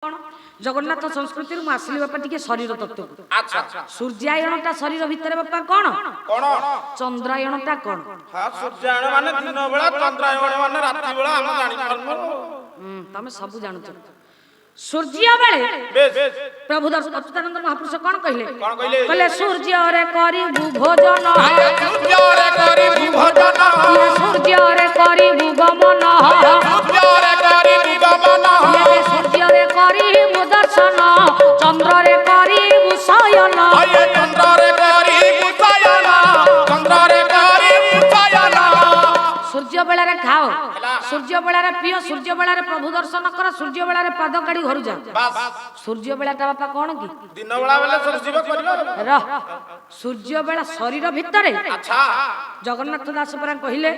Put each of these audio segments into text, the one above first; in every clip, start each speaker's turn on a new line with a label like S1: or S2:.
S1: जगन्नाथ संस्कृति मु आसली बापा टिके शरीर तत्व अच्छा सूर्यायणटा शरीर भितर बापा कोन कोन चंद्रायणटा कोन हां सूर्यायण माने दिन बेला चंद्रायण माने रात्रि बेला हम जानि परमु तमे सब जानु छ सूर्य बेले प्रभु दर्शन अच्युतानंद महापुरुष कोन कहले सूर्य रे करी भोजन सूर्य रे करी भोजन सूर्य रे करी गमन सूर्य रे करी गमन सूर्य रे करी दर्शन चंद्र रे करी शयन चंद्र रे करी शयन चंद्र रे करी शयन सूर्य बेला रे खाओ सूर्य बेला रे पियो सूर्य बेला रे प्रभु दर्शन कर सूर्य बेला रे पाद काढी घर जा बस सूर्य बेला ता बापा कोन की दिन बेला बेला सूर्य करियो रह सूर्य बेला शरीर भितरे अच्छा जगन्नाथ दास परा कहिले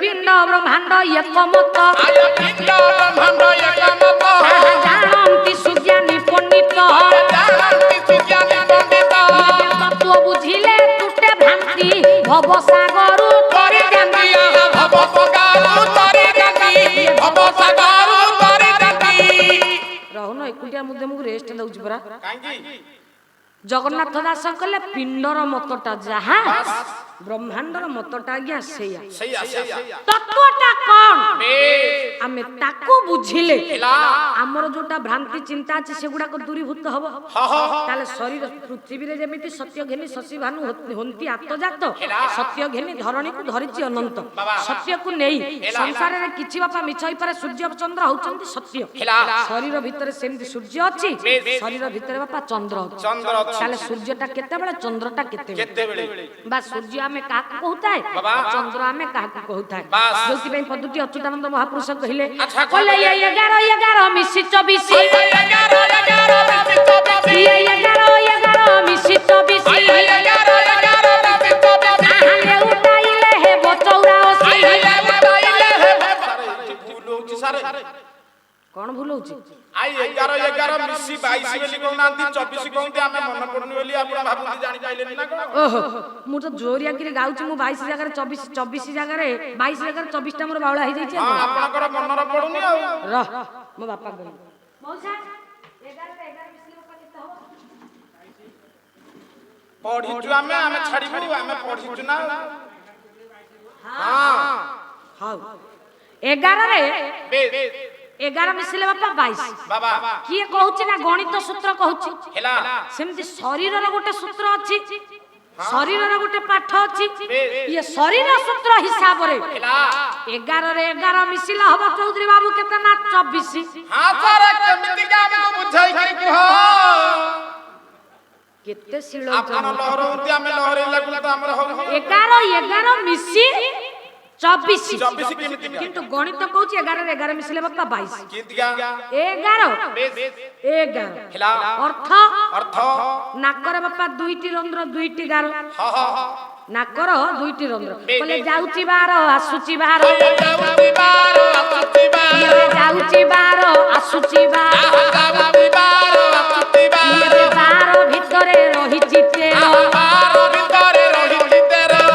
S1: पिंड ब्रह्मांड एकमत पिंड ब्रह्मांड एकमत जानंती सुज्ञानी पंडित जानंती सुज्ञानी पंडित तत्व बुझिले तुटे भ्रांति भव सागर तरे जांती भव सागर तरे जांती भव सागर तरे जांती रहनो एकुटिया मुदे मु रेस्ट दउची परा कांगी जगन्नाथ दास कहले पिंडर मतटा जहा ब्रह्मांडर मतटा आज्ञा सेया तत्वटा कोन आमे ताको बुझिले हमर जोटा भ्रांति चिंता अछि सेगुडा को दूरीभूत हबो ताले शरीर पृथ्वी रे जेमिति सत्य घेनी शशि भानु होंती आत्मजात सत्य घेनी धरणी को धरिछि अनंत सत्य को नेई संसार रे किछि बापा मिछई पारे सूर्य चंद्र होचंती सत्य शरीर भितर सेमति सूर्य अछि शरीर भितर बापा चंद्र ताले सूर्यटा केते बेले चंद्रटा केते बेले बा सूर्य हमें का कहता है चंद्र हमें का कहता है जोति पे पद्धति अच्युतानंद महापुरुष कहिले कहले 11 11 मिसी 24 11 मिसी 24 आले उठाइले हे बचौरा कौन भूल होची आई 11 11 मिसी 22 बेली कहनांती 24 कहंती हमें मन पडनी बेली आपण भाबुती जानि जाइलेनी ना कोन ओहो मु तो जोरिया कि गाउची मु 22 जगह 24 24 जगह 22 जगह 24 टा मोर बावळा हे जाई छै हां आपनकर मनर पडुनी आ रह मो बापा गई मौसा 11 मिसी बापा कित हो पढिचु हमें छाडी पड़ी हमें पढिचु ना हां हां 11 रे 11 मिसिले बापा 22 बाबा किए कहउची ना गणित सूत्र कहउची हेला सेमति शरीर रे गोटे सूत्र अछि शरीर रे गोटे पाठ अछि ये शरीर सूत्र हिसाब रे हेला 11 रे 11 मिसिला हबो चौधरी बाबू केतना 24 हां सर केमिति का हमको बुझाई कि कह केते सिलो आपन लहरउती हमें लहरे लागला तो हमर हो 11 11 मिसी 24 किंतु गणित कहूची 11 रे 11 मिसले बापा 22 किंतिया 11 हेला अर्थ अर्थ नाकर बापा दुईटी रंध्र दुईटी गार हां हां नाकर दुईटी रंध्र बोले जाउची 12 आसुची 12 जाउची 12 आसुची 12 जाउची 12 आसुची 12 जाउची 12 आसुची 12 12 भितरे रहिची 13 12 भितरे रहिची 13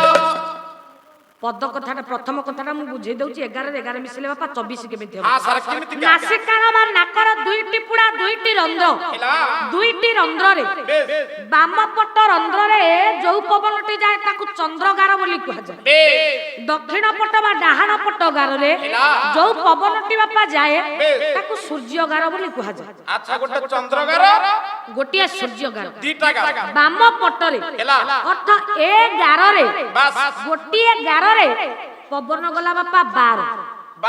S1: पद कथाटा प्रथम कथाटा मु बुझे दउची 11 रे 11 मिसले बापा 24 केमिति हां सर केमिति नासिकार मा नाकर दुईटी पुडा दुईटी रंध्र दुईटी रंध्र रे बाम पट रंध्र रे जो पवनटी जाय ताकू चंद्रगार बोली कहा जाय दक्षिण पट बा डाहाण पट गार रे जो पवनटी बापा जाय ताकू सूर्यगार बोली कहा जाय अच्छा गोटे चंद्रगार गोटिया सूर्यगार दीटा गार बाम पट रे अर्थ 11 रे बस गोटिया गार रे पवन गला बापा 12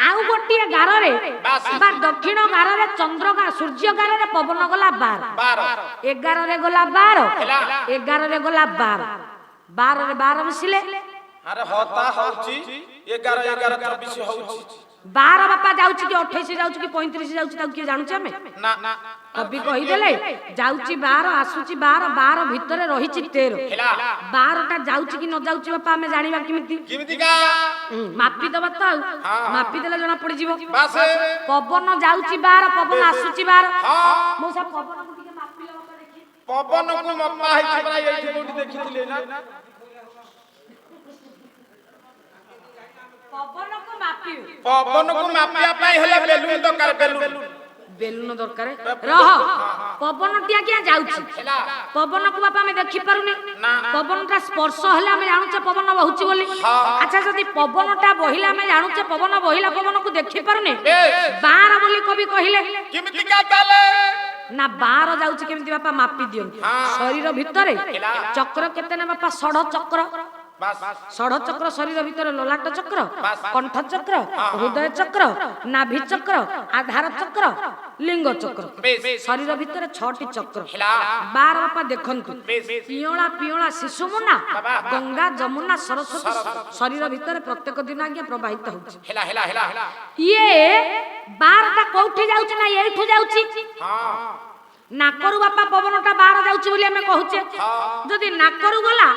S1: आउ गोटिया गार रे बा दक्षिण गार रे चंद्र गार सूर्य गार रे पवन गला 12 11 रे गला 12 11 रे गला 12 रे 12 मिसिले अरे होता होची 11 11 24 होची 12 बापा जाउची कि 28 जाउची कि 35 जाउची ता कि जानु छ हमें ना ना कभी कहि देले जाउची 12 आसुची 12 12 भितरे रहिची 13 12 टा जाउची कि न जाउची बापा हमें जानिबा किमिति किमिति का मापी दबा त मापी देले जणा पड़ी जीवो बस पवन जाउची 12 पवन आसुची 12 मो सब पवन को टिके मापी ले बापा देखि पवन को मप्पा है हमरा एठी कोठी देखिथिले ना पवन को मापिया पाई हेले बेलून दरकार बेलून ବେଲୁନ ଦରକାର ରହ ପବନଟି ଆଜ୍ଞା ଯାଉଛି ପବନକୁ ବାପା ଆମେ ଦେଖି ପାରୁନି ପବନଟା ସ୍ପର୍ଶ ହେଲେ ଆମେ ଜାଣୁଛେ ପବନ ବହୁଛି ବୋଲି ଆଚ୍ଛା ଯଦି ପବନଟା ବହିଲେ ଆମେ ଜାଣୁଛେ ପବନ ବହିଲା ପବନକୁ ଦେଖି ପାରୁନି ବାର ବୋଲି କବି କହିଲେ ନା ବାର ଯାଉଛି କେମିତି ବାପା ମାପି ଦିଅନ୍ତୁ ଶରୀର ଭିତରେ ଚକ୍ର କେତେ ନା ବାପା ଷଢ଼ ଚକ୍ର ଷଢ଼ ଚକ୍ର ଶରୀର ଭିତରେ ଲଲାଟ ଚକ୍ର କଣ୍ଠ ଚକ୍ର ହୃଦୟ ଚକ୍ର ନାଭି ଚକ୍ର ଆଧାର ଚକ୍ର ଲିଙ୍ଗ ଚକ୍ର ଶରୀର ଭିତରେ 6ଟି ଚକ୍ର ବାର ବାପା ଦେଖନ୍ତୁ ପିଅଳା ପିଅଳା ଶିଶୁ ମୁନା ଗଙ୍ଗା ଯମୁନା ସରସ୍ୱତୀ ଶରୀର ଭିତରେ ପ୍ରତ୍ୟେକ ଦିନ ଆଜ୍ଞା ପ୍ରବାହିତ ହଉଛି ଇଏ ବାରଟା କୋଉଠି ଯାଉଛି ନା ଏଇଠୁ ଯାଉଛି ନାକରୁ ବାପା ପବନଟା ବାହାର ଯାଉଛି ବୋଲି ଆମେ କହୁଛେ ଯଦି ନାକରୁ ଗଲା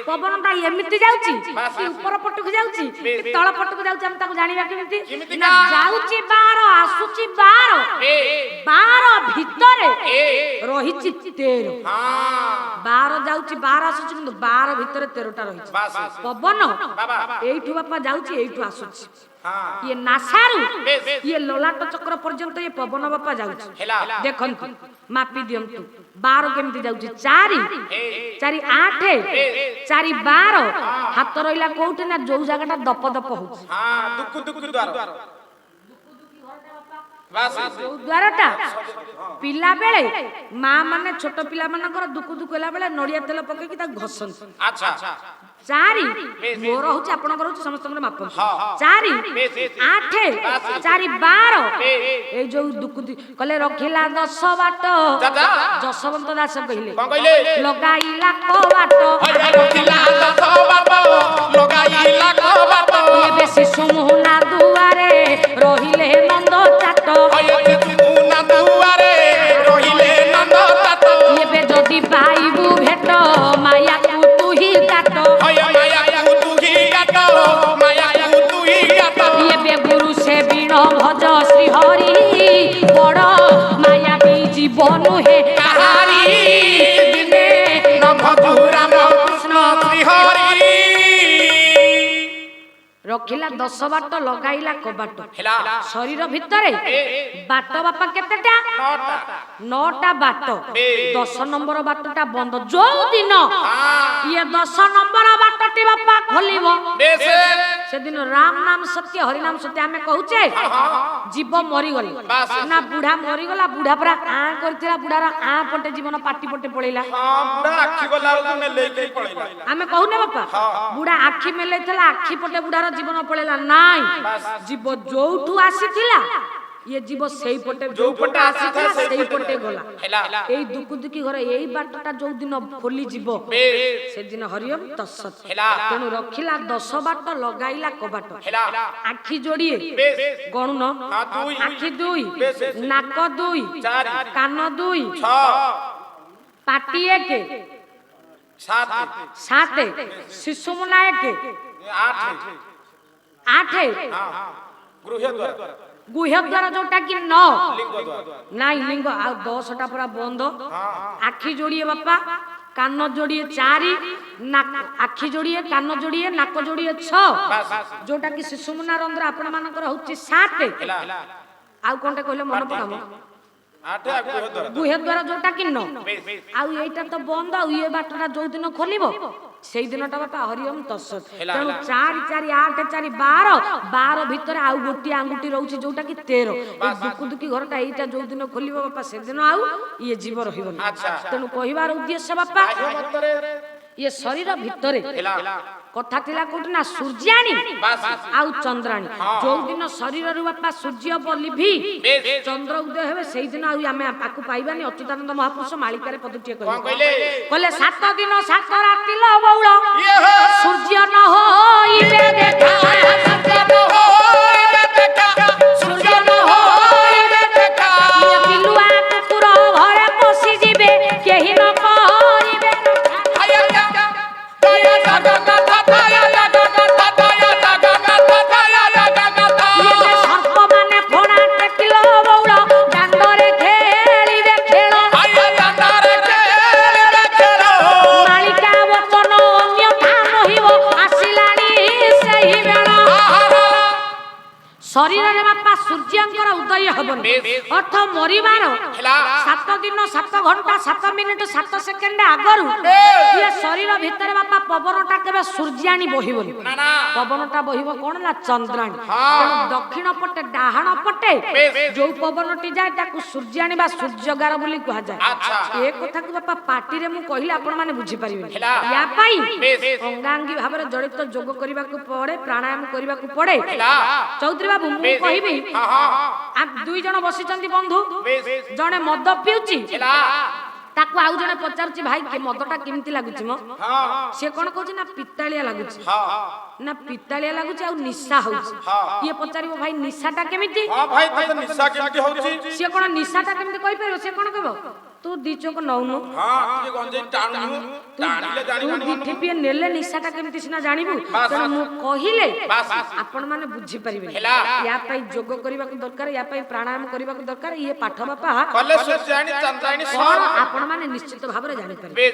S1: ପବନଟା ଏମିତି ଯାଉଛି କି ଉପର ପଟକୁ ଯାଉଛି କି ତଳ ପଟକୁ ଯାଉଛି ଆମେ ତାକୁ ଜାଣିବା କେମିତି ନା ଯାଉଛି ବାହାର ଆସୁଛି ବାହାର ବାହାର ଭିତରେ ରହିଛି 13 ବାହାର ଯାଉଛି ବାହାର ଆସୁଛି କିନ୍ତୁ ବାହାର ଭିତରେ 13ଟା ରହିଛି ପବନ ଏଇଠୁ ବାପା ଯାଉଛି ଏଇଠୁ ଆସୁଛି ये नासारू ये ललाट चक्र पर्यंत ये पवन बापा जाउछ देखंतु मापी दियंतु 12 केमती जाउछ 4 4 8 4 12 हाथ रहिला कोउठे ना जो जगहटा दप दप होउछ हां दुकु दुकु द्वार द्वारटा पिला बेले मां माने छोट पिला मानकर दुकु दुकु हेला बेले नडिया तेल पके कि ता घसन अच्छा चारि मोर होची आपनकर होची समस्त माप 4 8 4 12 ए जो दुकु कले रखिला 10 बाट जसवंत दास कहिले कोन कहिले लगाइला को बाट रखिला 10 बाट लगाइला को बाट ये बेसी सुमुना दुआरे रहिले नंद चाट ये सुमुना दुआरे रहिले नंद चाट ये बे जदी पाइबू भेट माया तू तू ही काट गुरु से बीण भज श्री हरि बड़ माया भी जीवन हे कहारी दिने न भजु राम कृष्ण श्री हरि रखिला 10 बाट लगाइला कबाट शरीर भितरे बाट बापा केतेटा 9टा बाट 10 नंबर बाटटा बंद जो दिन ये 10 नंबर बाटटी बापा खोलिबो से दिन राम नाम सत्य हरि नाम सत्य हमें कहूचे जीव मरी गले ना बुढ़ा मरी गला बुढ़ा परा आ करथिला बुढ़ार आ पटे जीवन पाटी पटे पळेला बुढ़ा आखी गला में लेके पळेला हमें कहूने बापा बुढ़ा आखी में लेथला आखी पटे बुढ़ार जीवन पळेला नाई जीव जोठू आसीथिला ये जीव सेई पटे जो पटे आसीथिला सेई पटे गला एई दुकु दुकी घर एई बाटटा जो दिन खोली जीव से दिन हरिओम तत्सत तेनु रखिला 10 बाट लगाइला कबाट आखी जोड़िए गणुन आखी 2 नाक 2 कान 2 पाटी 1 7 शिशु मुना 1 8 गुह्य द्वार जोटा कि 9 नाई लिंग आ 10टा पूरा बंद आखी जोड़िए बापा कान जोड़िए 4 नाक आखी जोड़िए कान जोड़िए नाक जोड़िए 6 जोटा कि शिशु मुना रंध्र आपण मानकर होची 7 आ कोनटे कहले मन पकाम 8 गुह्य द्वार जोटा कि 9 आ एटा तो बंद आ ये बाटटा जो दिन खोलिबो सेई दिनटा बापा हरिओम तत्सत तेणु 4 4 8 4 12 12 भितर आउ गोटी आंगुटी रहउची जोटा कि 13 ए दुकु दुकी घरटा एटा जो दिन खोलिबो बापा से दिन आउ ये जीव रहिबो तेणु कहिबार उद्देश्य बापा ये शरीर भितरे कथा थिला कोठी ना सूर्याणी आउ चंद्राणी जो दिन शरीर रु बापा सूर्य लिभि चंद्र उदय हेबे सेई दिन आउ आमे आकु पाइबानी अच्युतानंद महापुरुष मालिका रे पदटिए कहले 7 दिन 7 राति लो बौळ सूर्य न होइबे देखा सूर्य न होइबे देखा सूर्य न होइबे देखा ये बिलुआ कुकुर घरे पसी जिबे केहि न करिबे आया दया जगन्नाथ ହବନି ଅର୍ଥ ମରିବାର 7 ଦିନ 7 ଘଣ୍ଟା 7 ମିନିଟ 7 ସେକେଣ୍ଡ ଆଗରୁ ଇଏ ଶରୀର ଭିତରେ ବାପା ପବନଟା କେବେ ସୂର୍ଯ୍ୟାଣୀ ବହିବନି ପବନଟା ବହିବ କଣ ନା ଚନ୍ଦ୍ରାଣୀ ଦକ୍ଷିଣ ପଟେ ଡାହାଣ ପଟେ ଯୋଉ ପବନଟି ଯାଏ ତାକୁ ସୂର୍ଯ୍ୟାଣୀ ବା ସୂର୍ଯ୍ୟଗାର ବୋଲି କୁହାଯାଏ ଏ କଥାକୁ ବାପା ପାଟିରେ ମୁଁ କହିଲେ ଆପଣ ମାନେ ବୁଝିପାରିବେନି ୟା ପାଇଁ ଅଙ୍ଗାଙ୍ଗୀ ଭାବରେ ଜଡ଼ିତ ଯୋଗ କରିବାକୁ ପଡେ ପ୍ରାଣାୟାମ କରିବାକୁ ପଡେ ଚୌଧୁରୀ ବାବୁ ମୁଁ କହିବି ଦୁଇ ଜଣ ବସିଛନ୍ତି ବନ୍ଧୁ ଜଣେ ମଦ ପିଉଛି ତାକୁ ଆଉ ଜଣେ ପଚାରୁଛି ଭାଇ ମଦଟା କେମିତି ଲାଗୁଛି ମ ସେ କଣ କହୁଛି ନା ପିତାଳିଆ ଲାଗୁଛି ନା ପିତାଳିଆ ଲାଗୁଛି ଆଉ ନିଶା ହଉଛି ଇଏ ପଚାରିବ ଭାଇ ନିଶାଟା କେମିତି ସିଏ କଣ ନିଶାଟା କେମିତି କହିପାରିବ ସେ କଣ କହିବ ତୁ ଦି ଚୋକ ନଉନୁ ତୁ ନେଲେ ନିଶାଟା କେମିତି ସିନା ଜାଣିବୁ ତେଣୁ ମୁଁ କହିଲେ ଆପଣ ମାନେ ବୁଝିପାରିବେ ୟା ପାଇଁ ଯୋଗ କରିବାକୁ ଦରକାର ୟା ପାଇଁ ପ୍ରାଣାୟାମ କରିବାକୁ ଦରକାର ଇଏ ପାଠ ବାପା ଆପଣ ମାନେ ନିଶ୍ଚିତ ଭାବରେ ଜାଣିପାରିବେ।